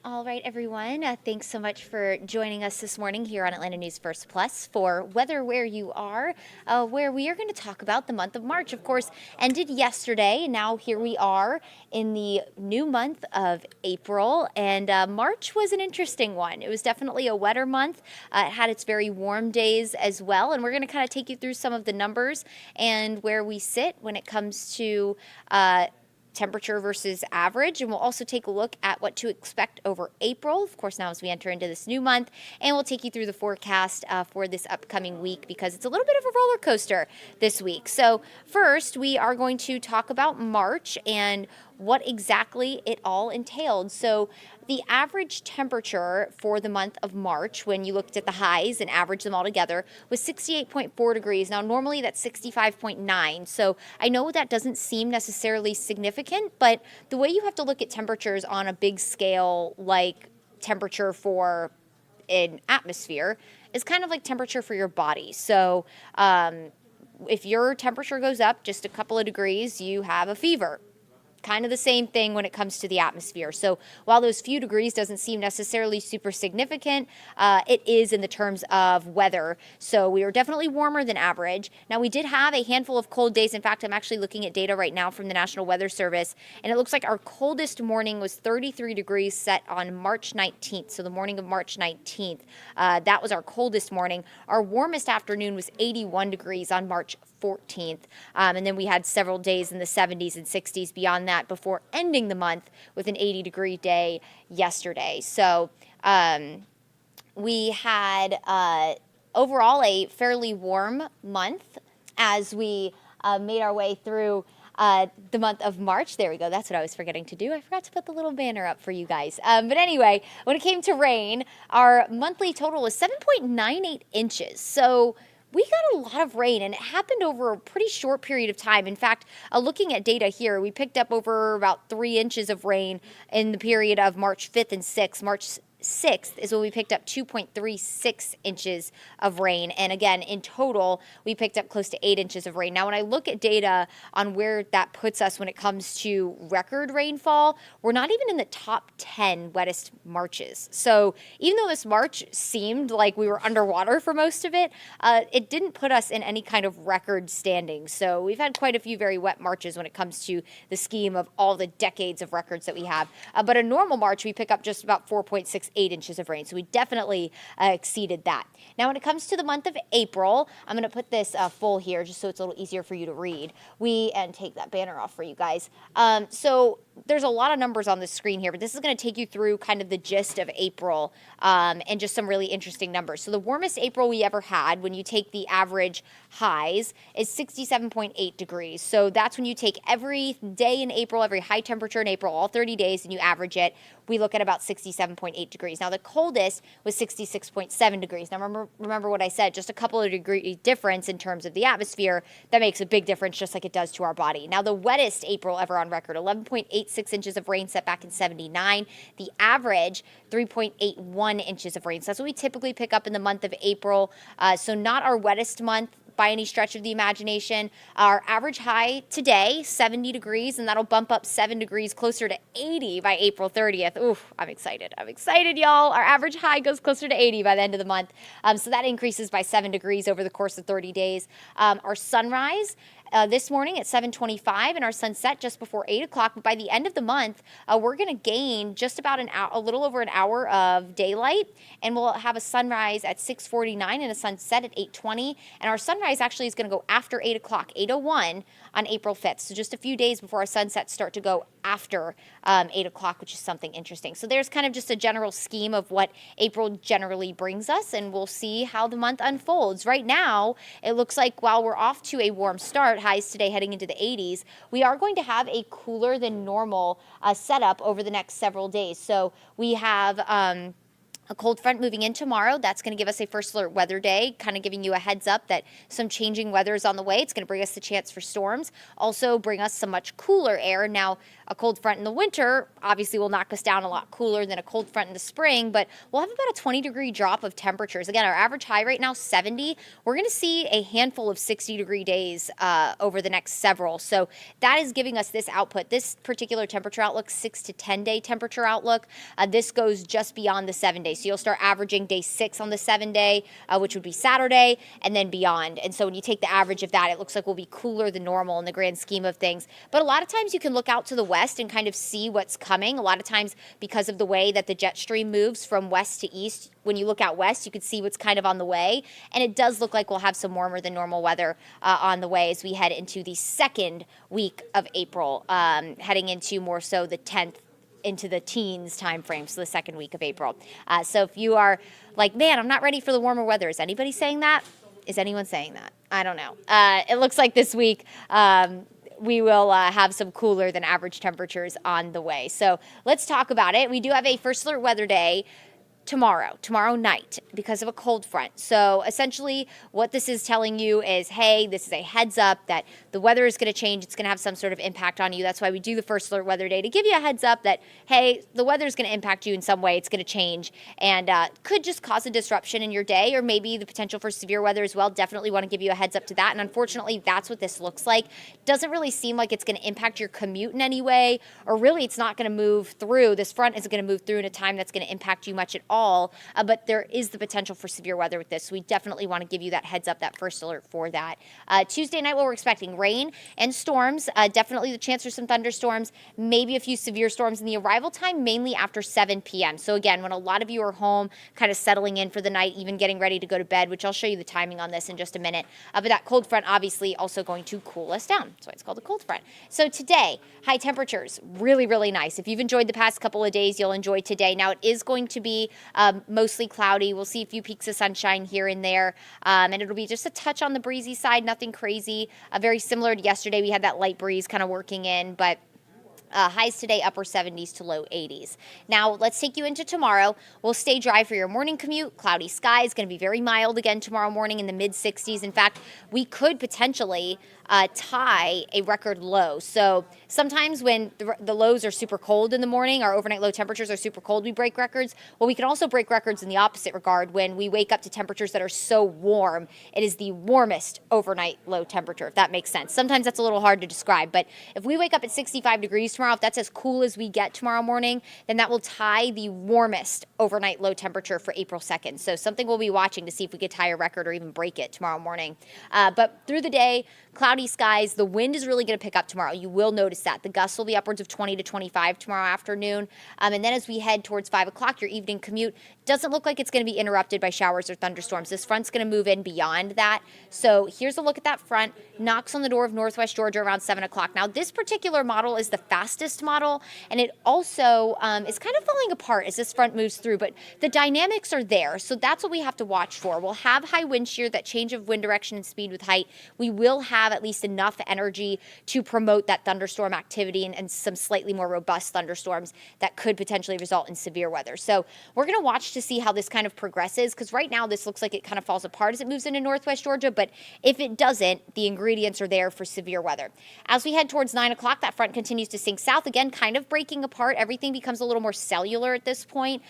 All right, everyone. Thanks so much for joining us this morning here on Atlanta News First Plus for Weather Where You Are, where we are going to talk about the month of March. Of course, ended yesterday, and now here we are in the new month of April. And March was an interesting one. It was definitely a wetter month. It had its very warm days as well. And we're going to kind of take you through some of the numbers and where we sit when it comes to temperature versus average, and we'll also take a look at what to expect over April, of course, now as we enter into this new month, and we'll take you through the forecast for this upcoming week because it's a little bit of a roller coaster this week. So first, we are going to talk about March and what exactly it all entailed. So the average temperature for the month of March, when you looked at the highs and averaged them all together, was 68.4 degrees. Now, normally that's 65.9. So I know that doesn't seem necessarily significant, but the way you have to look at temperatures on a big scale, like temperature for an atmosphere, is kind of like temperature for your body. So if your temperature goes up just a couple of degrees, you have a fever. Kind of the same thing when it comes to the atmosphere. So while those few degrees doesn't seem necessarily super significant, it is in the terms of weather. So we were definitely warmer than average. Now, we did have a handful of cold days. In fact, I'm actually looking at data right now from the National Weather Service, and it looks like our coldest morning was 33 degrees set on March 19th. So the morning of March 19th, that was our coldest morning. Our warmest afternoon was 81 degrees on March 14th. And then we had several days in the 70s and 60s beyond that before ending the month with an 80-degree day yesterday. So we had overall a fairly warm month as we made our way through the month of March. There we go. That's what I was forgetting to do. I forgot to put the little banner up for you guys. But anyway, when it came to rain, our monthly total was 7.98 inches. So we got a lot of rain, and it happened over a pretty short period of time. In fact, looking at data here, we picked up over about 3 inches of rain in the period of March 5th and 6th. March 6th is when we picked up 2.36 inches of rain. And again, in total, we picked up close to 8 inches of rain. Now, when I look at data on where that puts us when it comes to record rainfall, we're not even in the top 10 wettest Marches. So even though this March seemed like we were underwater for most of it, it didn't put us in any kind of record standing. So we've had quite a few very wet Marches when it comes to the scheme of all the decades of records that we have. But a normal March, we pick up just about 4.68 inches of rain. So we definitely exceeded that. Now, when it comes to the month of April, I'm going to put this full here just so it's a little easier for you to read. And take that banner off for you guys. So there's a lot of numbers on the screen here, but this is going to take you through kind of the gist of April and just some really interesting numbers. So the warmest April we ever had, when you take the average highs, is 67.8 degrees. So that's when you take every day in April, every high temperature in April, all 30 days, and you average it. We look at about 67.8 degrees. Now, the coldest was 66.7 degrees. Now, remember what I said, just a couple of degree difference in terms of the atmosphere. That makes a big difference, just like it does to our body. Now, the wettest April ever on record, 11.86 inches of rain set back in 79. The average, 3.81 inches of rain. So that's what we typically pick up in the month of April. So not our wettest month by any stretch of the imagination. Our average high today, 70 degrees, and that'll bump up 7 degrees closer to 80 by April 30th. Oof, I'm excited. I'm excited, y'all. Our average high goes closer to 80 by the end of the month. So that increases by 7 degrees over the course of 30 days. Our sunrise this morning at 7:25 and our sunset just before 8 o'clock. But by the end of the month, we're going to gain just about a little over an hour of daylight, and we'll have a sunrise at 6:49 and a sunset at 8:20. And our sunrise actually is going to go after 8 o'clock, 8:01 on April 5th. So just a few days before our sunsets start to go after 8 o'clock, which is something interesting. So there's kind of just a general scheme of what April generally brings us, and we'll see how the month unfolds. Right now, it looks like while we're off to a warm start, highs today heading into the 80s, we are going to have a cooler than normal setup over the next several days. So we have a cold front moving in tomorrow. That's going to give us a first alert weather day, kind of giving you a heads up that some changing weather is on the way. It's going to bring us the chance for storms, also bring us some much cooler air. Now, a cold front in the winter obviously will knock us down a lot cooler than a cold front in the spring, but we'll have about a 20-degree drop of temperatures. Again, our average high right now, 70. We're going to see a handful of 60-degree days over the next several. So that is giving us this output. This particular temperature outlook, 6 to 10-day temperature outlook, this goes just beyond the 7 days. So you'll start averaging day 6 on the 7-day, which would be Saturday, and then beyond. And so when you take the average of that, it looks like we'll be cooler than normal in the grand scheme of things. But a lot of times you can look out to the west and kind of see what's coming. A lot of times because of the way that the jet stream moves from west to east, when you look out west, you can see what's kind of on the way. And it does look like we'll have some warmer than normal weather on the way as we head into the second week of April, heading into more so the 10th into the teens time frame, so the second week of April. So if you are like, man, I'm not ready for the warmer weather, is anybody saying that? Is anyone saying that? I don't know. It looks like this week we will have some cooler than average temperatures on the way. So let's talk about it. We do have a first alert weather day tomorrow night, because of a cold front. So essentially what this is telling you is, hey, this is a heads up that the weather is going to change. It's going to have some sort of impact on you. That's why we do the first alert weather day, to give you a heads up that, hey, the weather is going to impact you in some way. It's going to change and could just cause a disruption in your day, or maybe the potential for severe weather as well. Definitely want to give you a heads up to that. And unfortunately, that's what this looks like. Doesn't really seem like it's going to impact your commute in any way, or really it's not going to move through. This front isn't going to move through in a time that's going to impact you much at all. But there is the potential for severe weather with this. So we definitely want to give you that heads up, that first alert for that. Tuesday night, what we're expecting, rain and storms, definitely the chance for some thunderstorms, maybe a few severe storms in the arrival time, mainly after 7 p.m. So again, when a lot of you are home, kind of settling in for the night, even getting ready to go to bed, which I'll show you the timing on this in just a minute. But that cold front obviously also going to cool us down. That's why it's called a cold front. So today, high temperatures, really, really nice. If you've enjoyed the past couple of days, you'll enjoy today. Now it is going to be mostly cloudy. We'll see a few peaks of sunshine here and there, and it'll be just a touch on the breezy side, nothing crazy. Very similar to yesterday, we had that light breeze kind of working in, but highs today, upper 70s to low 80s. Now, let's take you into tomorrow. We'll stay dry for your morning commute. Cloudy skies, going to be very mild again tomorrow morning in the mid 60s. In fact, we could potentially tie a record low. So sometimes when the lows are super cold in the morning, our overnight low temperatures are super cold, we break records. Well, we can also break records in the opposite regard when we wake up to temperatures that are so warm. It is the warmest overnight low temperature, if that makes sense. Sometimes that's a little hard to describe, but if we wake up at 65 degrees tomorrow, if that's as cool as we get tomorrow morning, then that will tie the warmest overnight low temperature for April 2nd. So something we'll be watching to see if we could tie a record or even break it tomorrow morning. But through the day, cloudy skies. The wind is really going to pick up tomorrow. You will notice that. The gusts will be upwards of 20 to 25 tomorrow afternoon. And then as we head towards 5 o'clock, your evening commute doesn't look like it's going to be interrupted by showers or thunderstorms. This front's going to move in beyond that. So here's a look at that front. Knocks on the door of Northwest Georgia around 7 o'clock. Now, this particular model is the fastest model, and it also is kind of falling apart as this front moves through, but the dynamics are there. So that's what we have to watch for. We'll have high wind shear, that change of wind direction and speed with height. We will have at least enough energy to promote that thunderstorm activity and some slightly more robust thunderstorms that could potentially result in severe weather. So we're going to watch to see how this kind of progresses, because right now this looks like it kind of falls apart as it moves into Northwest Georgia, but if it doesn't, the ingredients are there for severe weather. As we head towards 9 o'clock, that front continues to sink south, again, kind of breaking apart. Everything becomes a little more cellular at this point.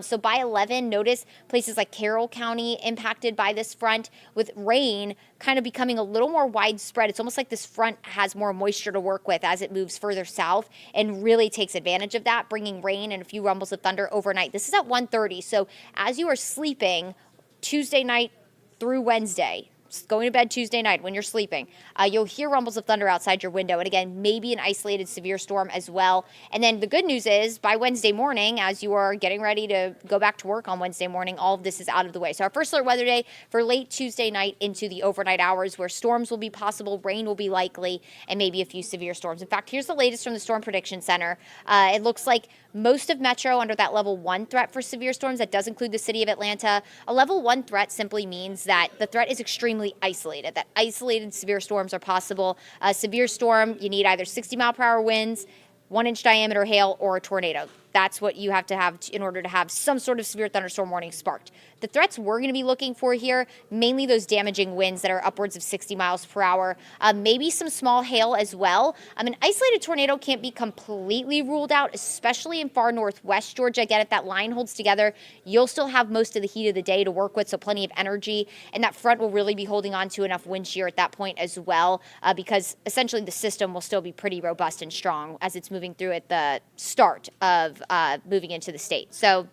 So by 11, notice places like Carroll County impacted by this front, with rain kind of becoming a little more widespread. It's almost like this front has more moisture to work with as it moves further south and really takes advantage of that, bringing rain and a few rumbles of thunder overnight. This is at 1:30. So as you are sleeping Tuesday night through Wednesday, going to bed Tuesday night when you're sleeping, you'll hear rumbles of thunder outside your window. And again, maybe an isolated severe storm as well. And then the good news is by Wednesday morning, as you are getting ready to go back to work on Wednesday morning, all of this is out of the way. So our first alert weather day for late Tuesday night into the overnight hours, where storms will be possible, rain will be likely, and maybe a few severe storms. In fact, here's the latest from the Storm Prediction Center. It looks like most of Metro under that level 1 threat for severe storms. That does include the city of Atlanta. A level 1 threat simply means that the threat is extremely isolated, that isolated severe storms are possible. A severe storm, you need either 60-mile-per-hour winds, 1-inch diameter hail, or a tornado. That's what you have to have in order to have some sort of severe thunderstorm warning sparked. The threats we're going to be looking for here, mainly those damaging winds that are upwards of 60 miles per hour, maybe some small hail as well. An isolated tornado can't be completely ruled out, especially in far northwest Georgia. Again, if that line holds together, you'll still have most of the heat of the day to work with, so plenty of energy. And that front will really be holding on to enough wind shear at that point as well, because essentially the system will still be pretty robust and strong as it's moving through at the start of moving into the state. So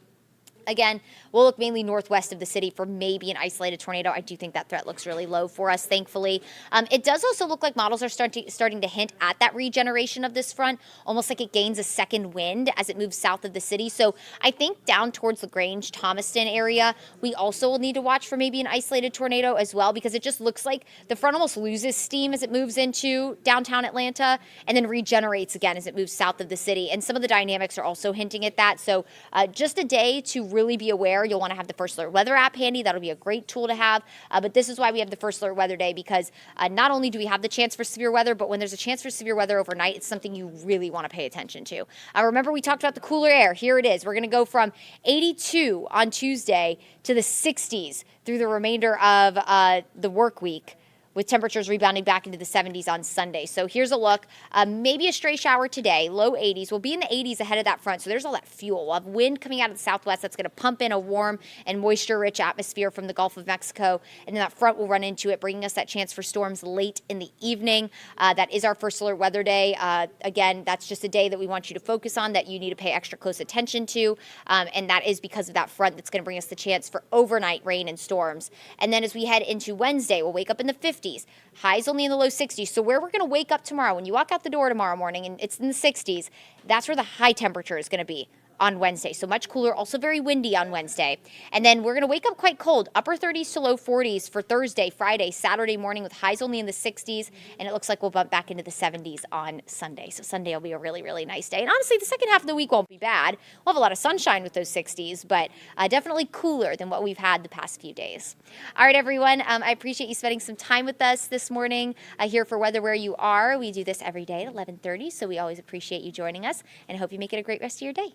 again, we'll look mainly northwest of the city for maybe an isolated tornado. I do think that threat looks really low for us, thankfully. It does also look like models are starting to hint at that regeneration of this front, almost like it gains a second wind as it moves south of the city. So I think down towards LaGrange, Thomaston area, we also will need to watch for maybe an isolated tornado as well, because it just looks like the front almost loses steam as it moves into downtown Atlanta and then regenerates again as it moves south of the city. And some of the dynamics are also hinting at that. So just a day to really be aware. You'll want to have the First Alert Weather app handy. That'll be a great tool to have. But this is why we have the First Alert Weather Day, because not only do we have the chance for severe weather, but when there's a chance for severe weather overnight, it's something you really want to pay attention to. Remember, we talked about the cooler air. Here it is. We're going to go from 82 on Tuesday to the 60s through the remainder of the work week, with temperatures rebounding back into the 70s on Sunday. So here's a look. Maybe a stray shower today, low 80s. We'll be in the 80s ahead of that front, so there's all that fuel. We'll have wind coming out of the southwest that's going to pump in a warm and moisture-rich atmosphere from the Gulf of Mexico, and then that front will run into it, bringing us that chance for storms late in the evening. That is our First Alert Weather Day. Again, that's just a day that we want you to focus on, that you need to pay extra close attention to, and that is because of that front that's going to bring us the chance for overnight rain and storms. And then as we head into Wednesday, we'll wake up in the 50s. Highs only in the low 60s. So where we're going to wake up tomorrow, when you walk out the door tomorrow morning and it's in the 60s, that's where the high temperature is going to be on Wednesday. So much cooler, also very windy on Wednesday. And then we're going to wake up quite cold, upper 30s to low 40s for Thursday, Friday, Saturday morning, with highs only in the 60s. And it looks like we'll bump back into the 70s on Sunday. So Sunday will be a really, really nice day. And honestly, the second half of the week won't be bad. We'll have a lot of sunshine with those 60s, but definitely cooler than what we've had the past few days. All right, everyone. I appreciate you spending some time with us this morning here for Weather Where You Are. We do this every day at 11:30, so we always appreciate you joining us, and I hope you make it a great rest of your day.